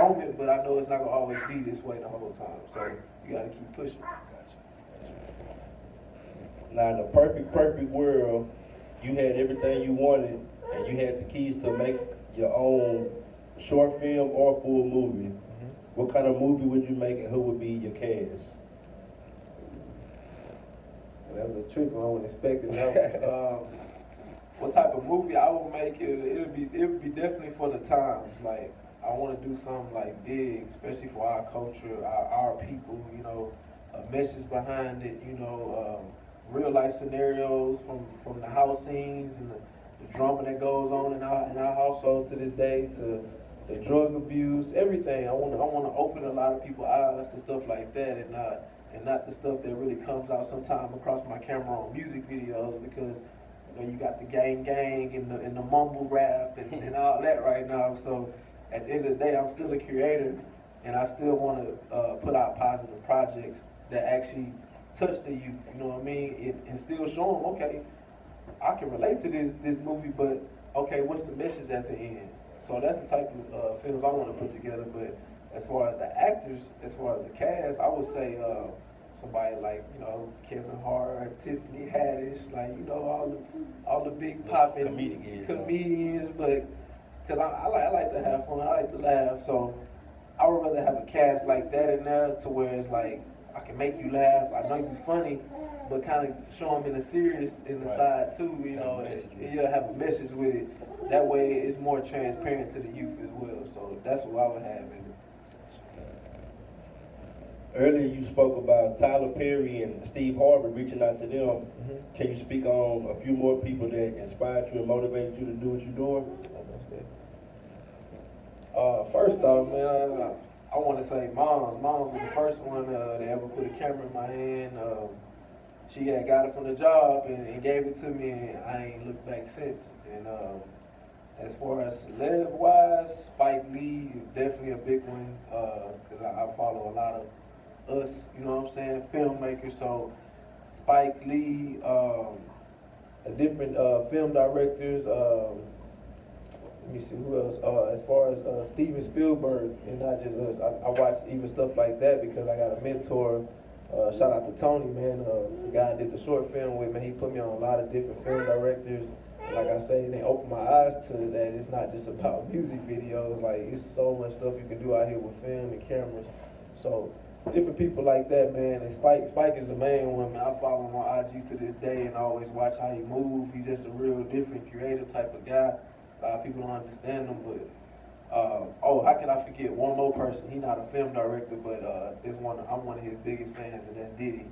moment, but I know it's not gonna always be this way the whole time. So you gotta keep pushing. Now, in the perfect world, you had everything you wanted, and you had the keys to make your own short film or full movie. What kind of movie would you make, and who would be your cast? That was a trick one. I wasn't expecting that. What type of movie I would make? It would be definitely for the times. Like I want to do something like big, especially for our culture, our people. You know, a message behind it. You know, real life scenarios from the house scenes and the drama that goes on in our households to this day, to the drug abuse, everything. I want to open a lot of people's eyes to stuff like that, and not the stuff that really comes out sometime across my camera on music videos, because you know you got the gang and the mumble rap and all that right now. So at the end of the day, I'm still a creator, and I still want to put out positive projects that actually touch the youth. You know what I mean? And still show them, okay, I can relate to this movie, but okay, what's the message at the end? So that's the type of films I want to put together. But as far as the actors, as far as the cast, I would say somebody like, you know, Kevin Hart, Tiffany Haddish, like, you know, all the big popping comedians. But because I like to have fun, I like to laugh. So I would rather have a cast like that in there, to where it's like I can make you laugh. I know you're funny, but kind of show them in the serious side too. You know, you'll have a message with it. That way, it's more transparent to the youth as well. So that's what I would have in it. Earlier, you spoke about Tyler Perry and Steve Harvey reaching out to them. Mm-hmm. Can you speak on a few more people that inspired you and motivated you to do what you're doing? First off, man, I want to say Mom. Mom was the first one that ever put a camera in my hand. She had got it from the job and gave it to me, and I ain't looked back since. And as far as celeb-wise, Spike Lee is definitely a big one, because I follow a lot of us, you know what I'm saying, filmmakers. So Spike Lee, different film directors. Let me see who else. As far as Steven Spielberg, and not just us, I watch even stuff like that because I got a mentor. Shout out to Tony, man. The guy I did the short film with, man. He put me on a lot of different film directors. And like I say, they opened my eyes to that. It's not just about music videos. Like, it's so much stuff you can do out here with film and cameras. So different people like that, man. And Spike is the main one, man. I follow him on IG to this day and I always watch how he moves. He's just a real different, creative type of guy. A lot of people don't understand him, but how can I forget one more person? He's not a film director, but I'm one of his biggest fans, and that's Diddy.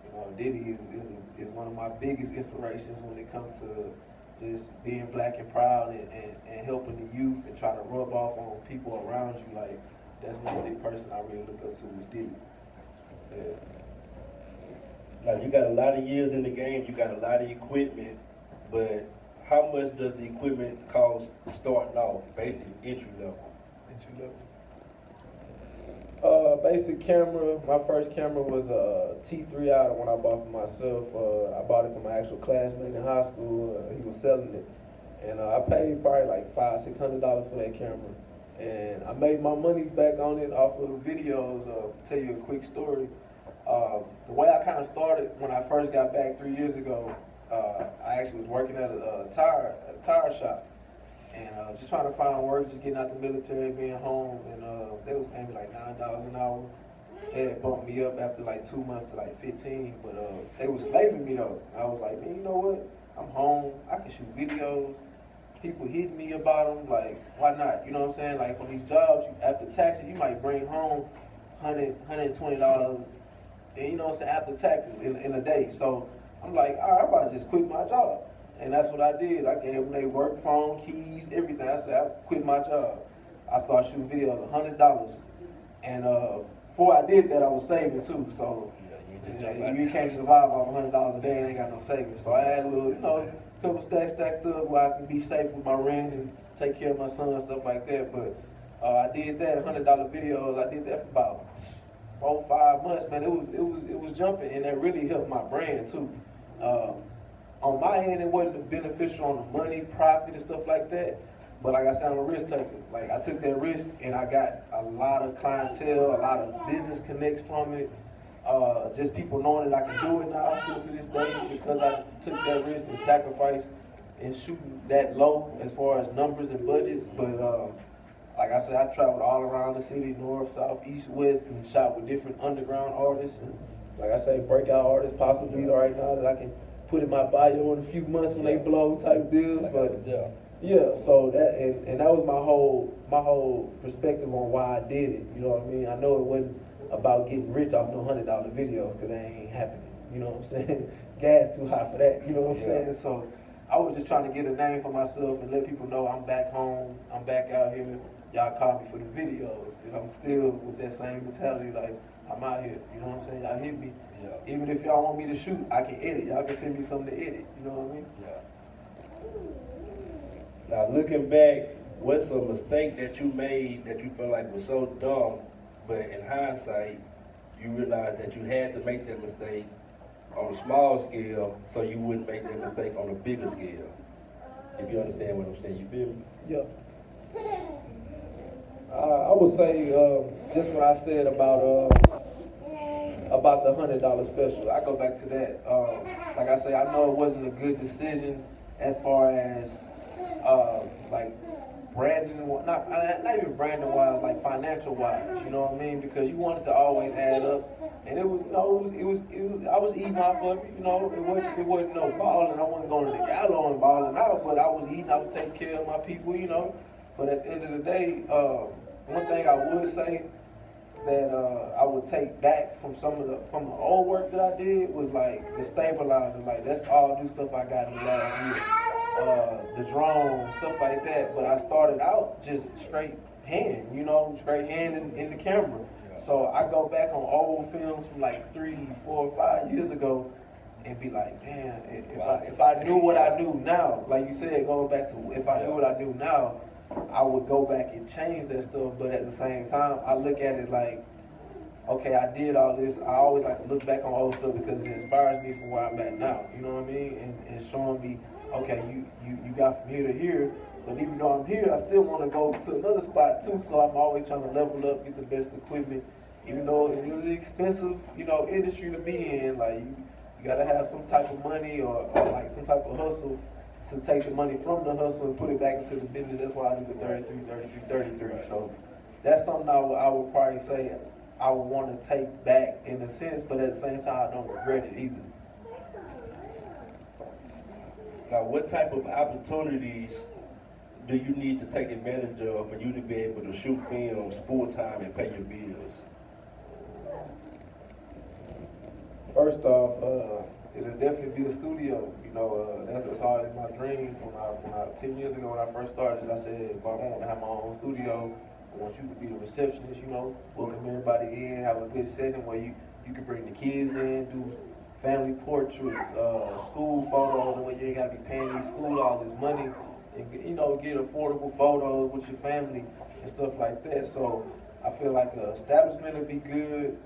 You know, Diddy is one of my biggest inspirations when it comes to just being black and proud and helping the youth and trying to rub off on people around you. Like, that's one big person I really look up to is Diddy. Yeah. Now, you got a lot of years in the game, you got a lot of equipment, but how much does the equipment cost starting off, basically entry level? Basic camera. My first camera was a T3 out of one I bought for myself. I bought it from my actual classmate in high school. He was selling it, and I paid probably like $500-600 for that camera. And I made my money back on it off of videos. Tell you a quick story. The way I kind of started when I first got back 3 years ago, I actually was working at a tire shop. And just trying to find work, just getting out the military, being home, and they was paying me like $9 an hour. They had bumped me up after like 2 months to like 15, but they was slaving me though. And I was like, man, you know what? I'm home. I can shoot videos. People hitting me about them. Like, why not? You know what I'm saying? Like, on these jobs, after taxes, you might bring home $120, and you know what I'm saying, after taxes in a day. So I'm like, all right, I'm about to just quit my job. And that's what I did. I gave them their work phone, keys, everything. I said, I quit my job. I started shooting videos, $100. And before I did that, I was saving too. So you can't survive off $100 a day and ain't got no savings. So I had a little, you know, couple stacks stacked up where I can be safe with my rent and take care of my son and stuff like that. But I did that, $100 videos. I did that for about 4-5 months, man. It was jumping, and that really helped my brand too. On my end, it wasn't beneficial on the money, profit, and stuff like that. But like I said, I'm a risk taker. Like I took that risk and I got a lot of clientele, a lot of business connects from it. Just people knowing that I can do it now still to this day because I took that risk and sacrificed and shooting that low as far as numbers and budgets. But like I said, I traveled all around the city, north, south, east, west, and shot with different underground artists. And like I say, breakout artists possibly right now that I can put in my bio in a few months when they blow type deals. But yeah, so that and that was my whole perspective on why I did it. You know what I mean? I know it wasn't about getting rich off no $100 videos because that ain't happening. You know what I'm saying? Gas too high for that. You know what I'm saying? So I was just trying to get a name for myself and let people know I'm back home. I'm back out here. Y'all call me for the videos. You know, I'm still with that same mentality. Like I'm out here. You know what I'm saying? Y'all hit me. Yeah. Even if y'all want me to shoot, I can edit. Y'all can send me something to edit. You know what I mean? Yeah. Now looking back, what's a mistake that you made that you feel like was so dumb, but in hindsight, you realized that you had to make that mistake on a small scale so you wouldn't make that mistake on a bigger scale? If you understand what I'm saying, you feel me? Yeah. I would say just what I said about the $100 special. I go back to that. Like I say, I know it wasn't a good decision as far as like branding, not even branding wise, like financial wise. You know what I mean? Because you wanted to always add up, and it was, you know, it was. I was eating off of it. You know, it wasn't no balling. I wasn't going to the gallo and balling out, but I was eating. I was taking care of my people. You know, but at the end of the day, one thing I would say that I would take back from the old work that I did was like the stabilizer. Like that's all new stuff I got in the last year. The drone, stuff like that. But I started out just straight hand, you know, straight hand in the camera. So I go back on old films from like 3, 4, 5 years ago and be like, man, if I knew what I knew now, like you said, going back to if I knew what I knew now, I would go back and change that stuff. But at the same time, I look at it like, okay, I did all this. I always like to look back on old stuff because it inspires me from where I'm at now. You know what I mean? And showing me, okay, you got from here to here, but even though I'm here, I still want to go to another spot too. So I'm always trying to level up, get the best equipment. Even though it was an expensive, you know, industry to be in, like you gotta have some type of money or like some type of hustle to take the money from the hustle and put it back into the business. That's why I do the 33. So that's something I would probably say I would want to take back in a sense, but at the same time, I don't regret it either. Now, what type of opportunities do you need to take advantage of for you to be able to shoot films full time and pay your bills? First off, it'll definitely be a studio. You know, that's always my dream. When I 10 years ago when I first started, I said, if I want to have my own studio, I want you to be the receptionist, you know, welcome everybody in, have a good setting where you can bring the kids in, do family portraits, school photos, where you ain't got to be paying these school all this money, and, you know, get affordable photos with your family and stuff like that. So I feel like an establishment would be good.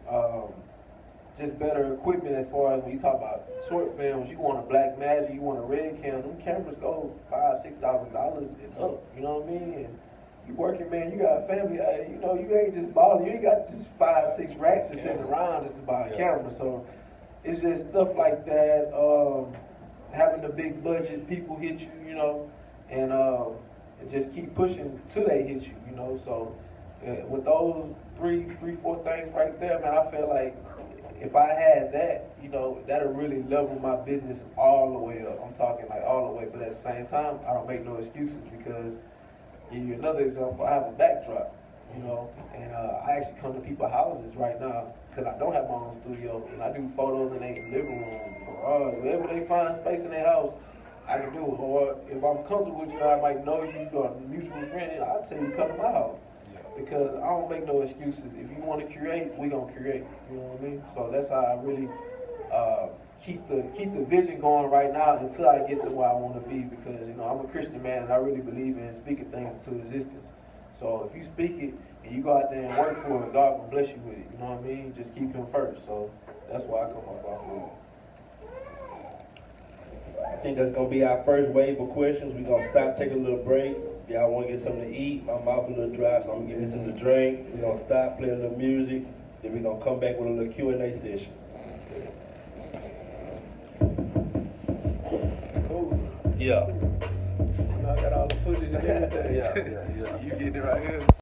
Just better equipment as far as when you talk about short films. You want a Blackmagic, you want a Red Cam. Them cameras go $5,000-$6,000 and up. You know what I mean? And you working, man. You got a family. You know, you ain't just balling. You ain't got just 5-6 racks just sitting around just to buy a camera. So it's just stuff like that. Having a big budget, people hit you, you know, and just keep pushing till they hit you, you know. So with those three, 4 things right there, man, I feel like if I had that, you know, that'll really level my business all the way up. I'm talking like all the way, but at the same time, I don't make no excuses because, give you another example, I have a backdrop, you know, and I actually come to people's houses right now because I don't have my own studio, and I do photos in their living room, garage, wherever they find space in their house, I can do it. Or if I'm comfortable with you, I might know you or a mutual friend, and I'll tell you come to my house. Because I don't make no excuses. If you want to create, we gonna create. You know what I mean? So that's how I really keep the vision going right now until I get to where I want to be. Because you know I'm a Christian man and I really believe in speaking things into existence. So if you speak it and you go out there and work for it, God will bless you with it. You know what I mean? Just keep Him first. So that's why I come up off of it. I think that's gonna be our first wave of questions. We're gonna stop, take a little break. y'all want to get something to eat, my mouth a little dry, so I'm gonna give you something to drink. We're gonna stop, play a little music, then we're gonna come back with a little Q&A session. Cool. Yeah. I got all the footage and everything. Yeah. You get it right here.